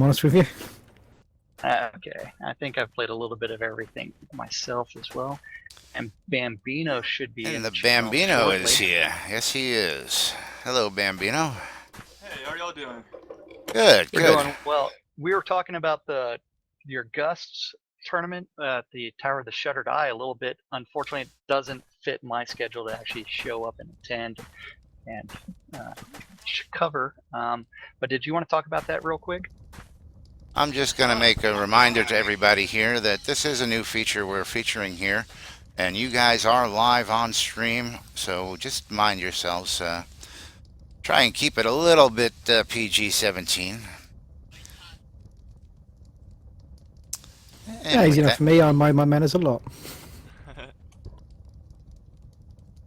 I'm honest with you. Okay, I think I've played a little bit of everything myself as well. And Bambino should be And in the the channel Bambino shortly. is here. Yes, he is. Hello, Bambino. Hey, how are y'all doing? Good, We're good. doing well. We were talking about your Gusts tournament at the Tower of the Shuttered Eye a little bit. Unfortunately, it doesn't fit my schedule to actually show up and attend and cover. But did you want to talk about that real quick? I'm just going to make a reminder to everybody here that this is a new feature we're featuring here. And you guys are live on stream, so just mind yourselves. Try and keep it a little bit PG-17. Yeah, easy enough for me. I mind my manners a lot.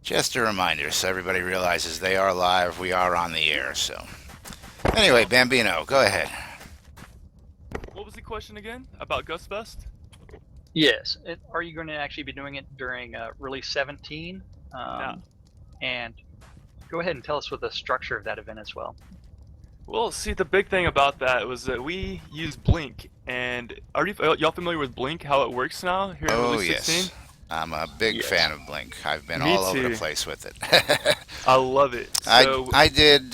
Just a reminder so everybody realizes they are live, we are on the air, so. Anyway, Bambino, go ahead. What was the question again? About Gus Fest? Yes. Are you going to actually be doing it during release 17? Yeah. And go ahead and tell us what the structure of that event as well. Well, see, the big thing about that was that we use Blink, and are y'all familiar with Blink, how it works now here in Oh, Release 16? yes. I'm a big fan of Blink. I've been Me all over the too. place with it. I love it. So, I did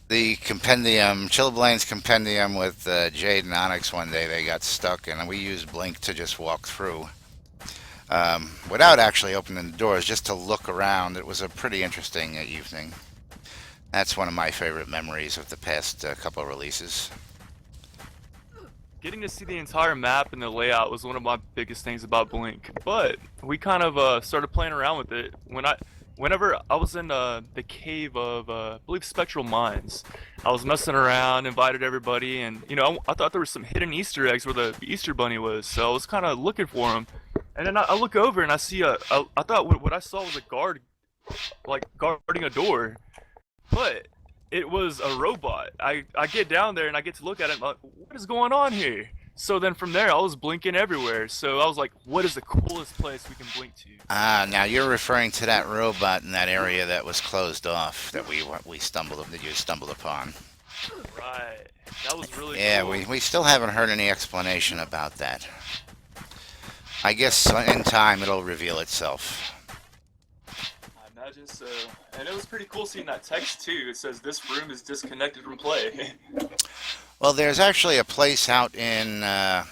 the compendium, Chillblain's compendium with Jade and Onyx one day. They got stuck, and we used Blink to just walk through. Without actually opening the doors, just to look around. It was a pretty interesting evening. That's one of my favorite memories of the past couple of releases. getting to see the entire map and the layout was one of my biggest things about Blink. But we kind of started playing around with it whenever I was in the cave of I believe Spectral Mines. I was messing around, invited everybody, and I thought there were some hidden Easter eggs where the Easter Bunny was. So I was kind of looking for them, and then I look over and I see I thought what I saw was a guard, like guarding a door, but it was a robot. I get down there and I get to look at it and I'm like, what is going on here? So then from there I was blinking everywhere. So I was like, what is the coolest place we can blink to? Now you're referring to that robot in that area that was closed off that you stumbled upon. Right. That was really Yeah, cool. we still haven't heard any explanation about that. I guess in time it'll reveal itself. I imagine so. And it was pretty cool seeing that text too. It says this room is disconnected from play. Well, there's actually a place out in right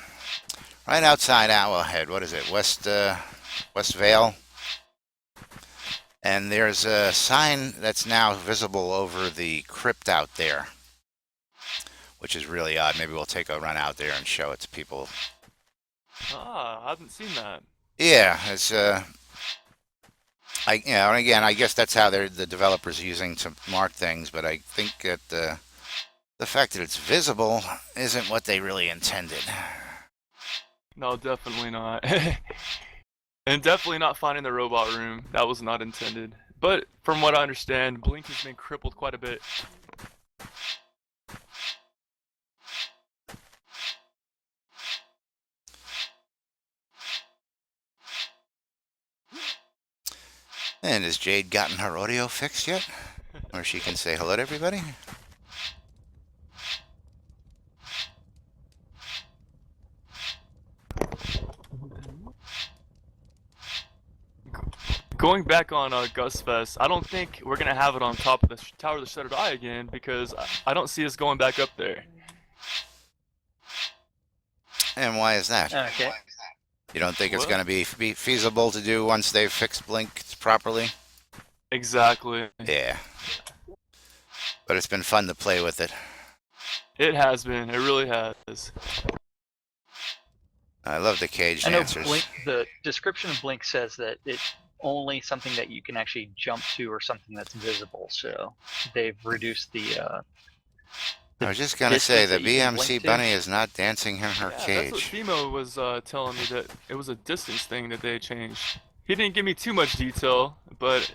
outside Owlhead. What is it? West Vale. And there's a sign that's now visible over the crypt out there, which is really odd. Maybe we'll take a run out there and show it to people. I haven't seen that. Yeah, it's and again, I guess that's how the developers are using to mark things. But I think that the fact that it's visible isn't what they really intended. No, definitely not. And definitely not finding the robot room. That was not intended. But from what I understand, Blink has been crippled quite a bit. And has Jade gotten her audio fixed yet? Or she can say hello to everybody? Going back on Gus Fest, I don't think we're going to have it on top of the Tower of the Shuttered Eye again because I don't see us going back up there. And why is that? Okay. You don't think it's going to be feasible to do once they've fixed Blink properly? Exactly. Yeah. But it's been fun to play with it. It has been. It really has. I love the caged I know answers. Blink, the description of Blink says that it's only something that you can actually jump to or something that's visible. So they've reduced the I was just going to say, the distance that you can BMC blink to. bunny is not dancing in her Yeah, that's what cage. Fimo was telling me, that it was a distance thing that they changed. He didn't give me too much detail, but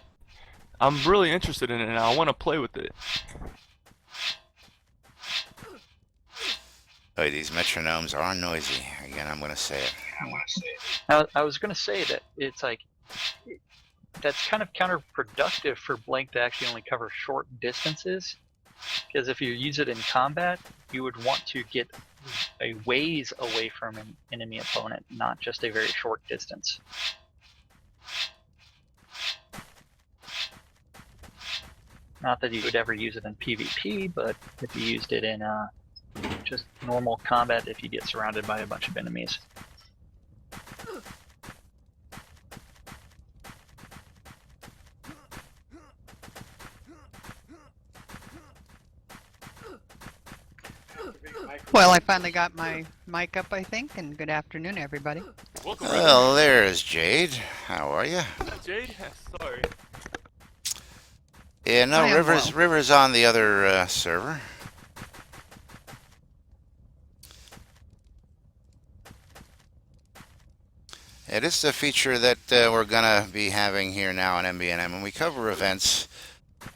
I'm really interested in it and I want to play with it. Oh, these metronomes are noisy. Again, I'm going to say it. I was going to say that it's like that's kind of counterproductive for Blink to actually only cover short distances. Because if you use it in combat, you would want to get a ways away from an enemy opponent, not just a very short distance. Not that you would ever use it in PvP, but if you used it in just normal combat, if you get surrounded by a bunch of enemies. Well, I finally got my mic up, I think, and good afternoon, everybody. Welcome, Well, there's Jade. How are you? Jade. Sorry. Yeah, no, I am River's well. River's on the other server. It is a feature that we're gonna be having here now on MBNM. When we cover events,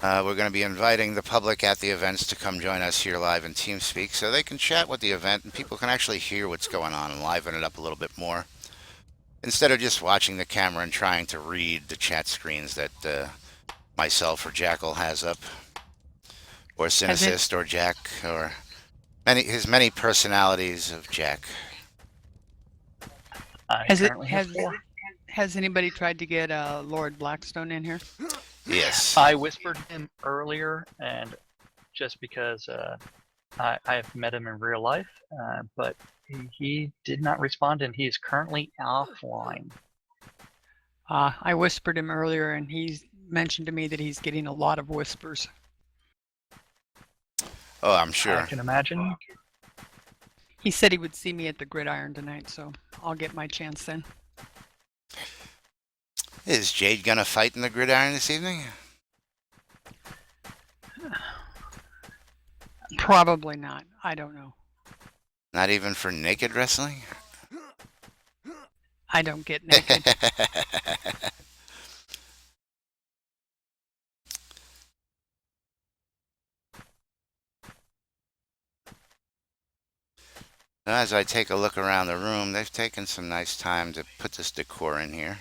we're going to be inviting the public at the events to come join us here live in TeamSpeak so they can chat with the event and people can actually hear what's going on and liven it up a little bit more. Instead of just watching the camera and trying to read the chat screens that myself or Jackal has up. Or Synesist or Jack or his many personalities of Jack. I Has it currently have four. has anybody tried to get Lord Blackstone in here? Yes. I whispered him earlier, and just because I have met him in real life, but he did not respond, and he is currently offline. I whispered him earlier, and he's mentioned to me that he's getting a lot of whispers. Oh, I'm sure. I can imagine. He said he would see me at the Gridiron tonight, so I'll get my chance then. Is Jade gonna fight in the Gridiron this evening? Probably not. I don't know. Not even for naked wrestling? I don't get naked. As I take a look around the room, they've taken some nice time to put this decor in here.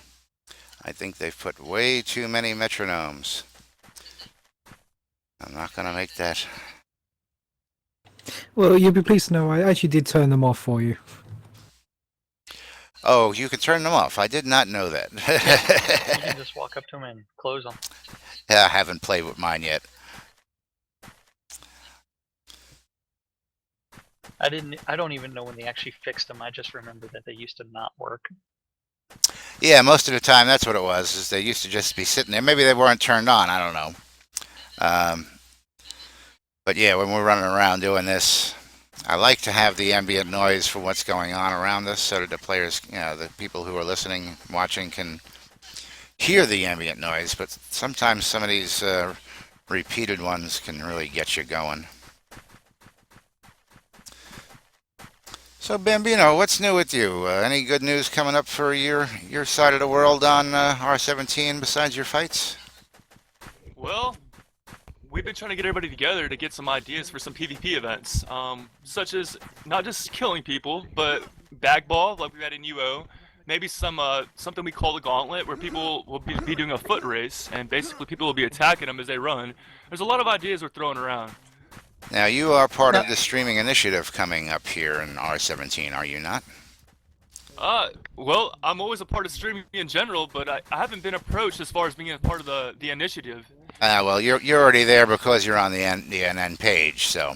I think they've put way too many metronomes. I'm not gonna make that. Well, you'll be pleased to know I actually did turn them off for you. Oh, you can turn them off. I did not know You that. can just walk up to him and close them. Yeah, I haven't played with mine yet. I don't even know when they actually fixed them. I just remember that they used to not work. Yeah, most of the time that's what it was, is they used to just be sitting there. Maybe they weren't turned on, I don't know. But yeah, when we're running around doing this, I like to have the ambient noise for what's going on around us so that the players, the people who are listening, watching can hear the ambient noise, but sometimes some of these repeated ones can really get you going. So Bambino, what's new with you? Any good news coming up for your side of the world on R17 besides your fights? Well, we've been trying to get everybody together to get some ideas for some PvP events, such as not just killing people, but bag ball like we had in UO. Maybe some something we call the gauntlet, where people will be doing a foot race, and basically people will be attacking them as they run. There's a lot of ideas we're throwing around. Now, you are part of the streaming initiative coming up here in R17, are you not? Well, I'm always a part of streaming in general, but I haven't been approached as far as being a part of the initiative. Well, you're already there because you're on the NN page, so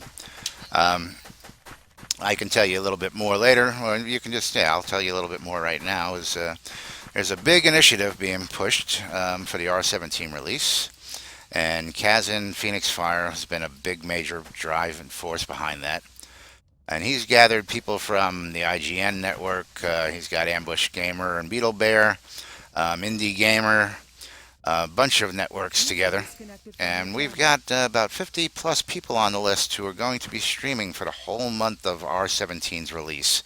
I can tell you a little bit more later, or you can just, I'll tell you a little bit more right now. There's a big initiative being pushed for the R17 release, and Kazin Phoenix Fire has been a big major driving force behind that. And he's gathered people from the IGN network. He's got Ambush Gamer and Beetle Bear, Indie Gamer, a bunch of networks together. And we've got about 50 plus people on the list who are going to be streaming for the whole month of R17's release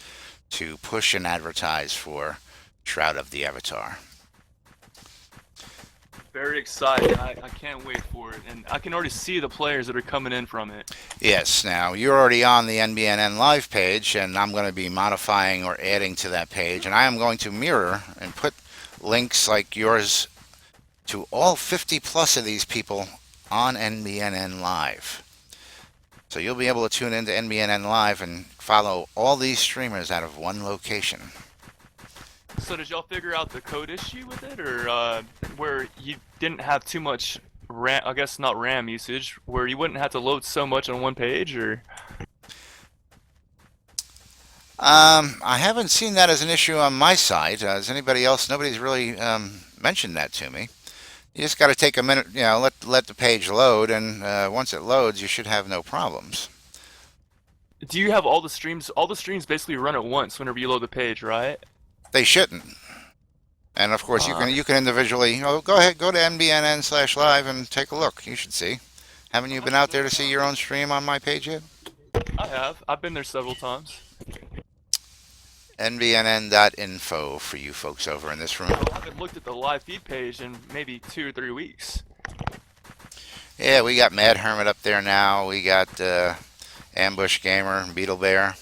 to push and advertise for Shroud of the Avatar. Very excited. I can't wait for it, and I can already see the players that are coming in from it. Yes, now you're already on the NBNN live page, and I'm going to be modifying or adding to that page, and I am going to mirror and put links like yours to all 50 plus of these people on NBNN live. So you'll be able to tune into NBNN Live and follow all these streamers out of one location. So did y'all figure out the code issue with it, or where you didn't have too much RAM? I guess not RAM usage, where you wouldn't have to load so much on one page, or? I haven't seen that as an issue on my side. Has anybody else? Nobody's really mentioned that to me. You just got to take a minute, let the page load, and once it loads, you should have no problems. Do you have all the streams? All the streams basically run at once whenever you load the page, right? They shouldn't. And of course, you can individually go ahead, go to nbnn/live and take a look. You should see. Haven't you been out there to see your own stream on my page yet? I have. I've been there several times. nbnn.info for you folks over in this room. I haven't looked at the live feed page in maybe 2 or 3 weeks. Yeah, we got Mad Hermit up there now. We got Ambush Gamer, Beetle Bear.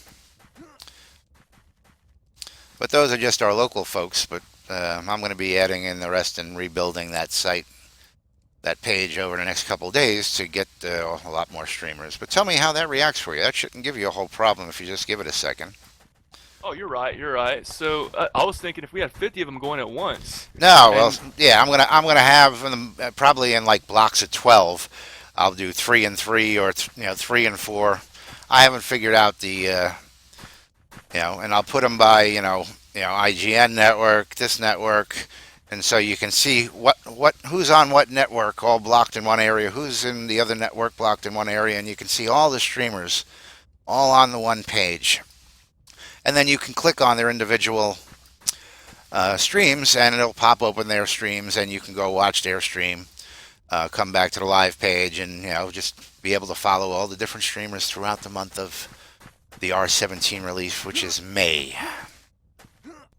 But those are just our local folks. But I'm going to be adding in the rest and rebuilding that site, that page over the next couple of days to get a lot more streamers. But tell me how that reacts for you. That shouldn't give you a whole problem if you just give it a second. Oh, you're right. You're right. So I was thinking if we had 50 of them going at once. No, well, yeah, I'm gonna have them probably in like blocks of 12. I'll do 3 and 3 or 3 and 4. I haven't figured out the and I'll put them by IGN network, this network, and so you can see who's on what network all blocked in one area, who's in the other network blocked in one area, and you can see all the streamers all on the one page. And then you can click on their individual streams, and it'll pop open their streams, and you can go watch their stream, come back to the live page, and just be able to follow all the different streamers throughout the month of the R17 release, which is May.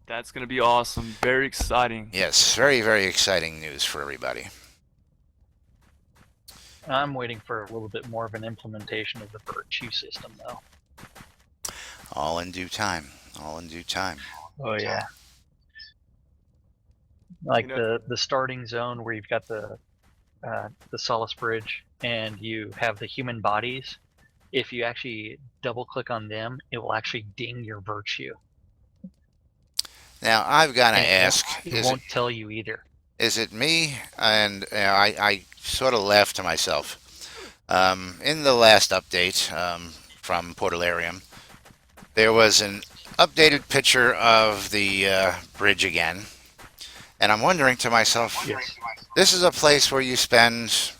That's going to be awesome. Very exciting. Yes, very, very exciting news for everybody. I'm waiting for a little bit more of an implementation of the virtue system, though. All in due time. All in due time. Oh yeah. Like the starting zone where you've got the Solace Bridge and you have the human bodies. If you actually double click on them, it will actually ding your virtue. Now I've got to ask. It won't tell you either. Is it me? And I sort of laughed to myself. In the last update from Portalarium, there was an updated picture of the bridge again. And I'm wondering to myself, Yes. This is a place where you spend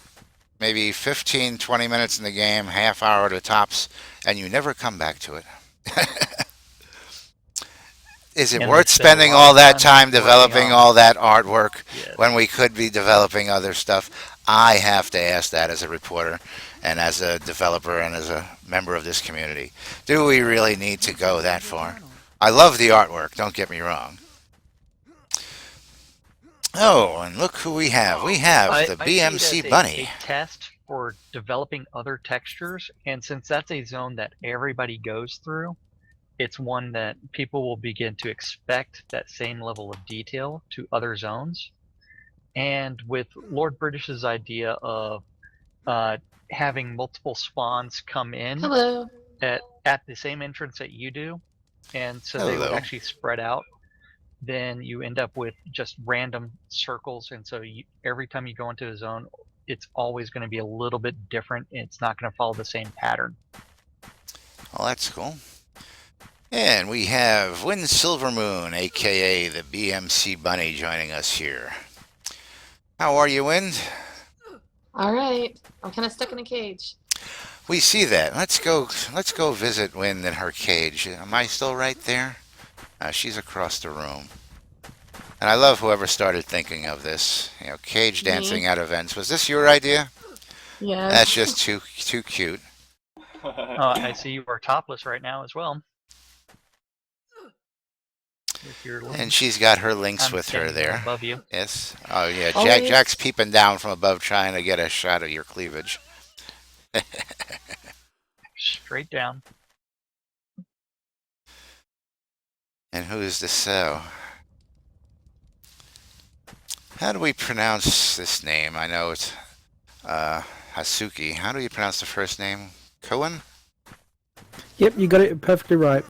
maybe 15, 20 minutes in the game, half hour to tops, and you never come back to it. Is it And worth they spend a spending lot all of that time time developing working all that artwork Yes. when we could be developing other stuff? I have to ask that as a reporter and as a developer and as a member of this community. Do we really need to go that far? I love the artwork, don't get me wrong. Oh, and look who we have. We have the I see it BMC as a Bunny. test for developing other textures, and since that's a zone that everybody goes through, it's one that people will begin to expect that same level of detail to other zones. And with Lord British's idea of having multiple spawns come in Hello. at the same entrance that you do, and so they would Hello. actually spread out, then you end up with just random circles, and so every time you go into a zone, it's always going to be a little bit different. It's not going to follow the same pattern. Well, that's cool. And we have Win Silvermoon, aka the BMC Bunny, joining us here. How are you, Win? All right. I'm kind of stuck in a cage. We see that. Let's go visit Win in her cage. Am I still right there? She's across the room. And I love whoever started thinking of this. Cage dancing at events. Was this your idea? Yeah. That's just too cute. I see you are topless right now as well. With your And she's got her links I'm with her standing there. above you. Yes. Oh yeah. Always. Jack's peeping down from above, trying to get a shot of your cleavage. Straight down. And who is this? How do we pronounce this name? I know it's Hasuki. How do you pronounce the first name? Cohen? Yep, you got it perfectly right.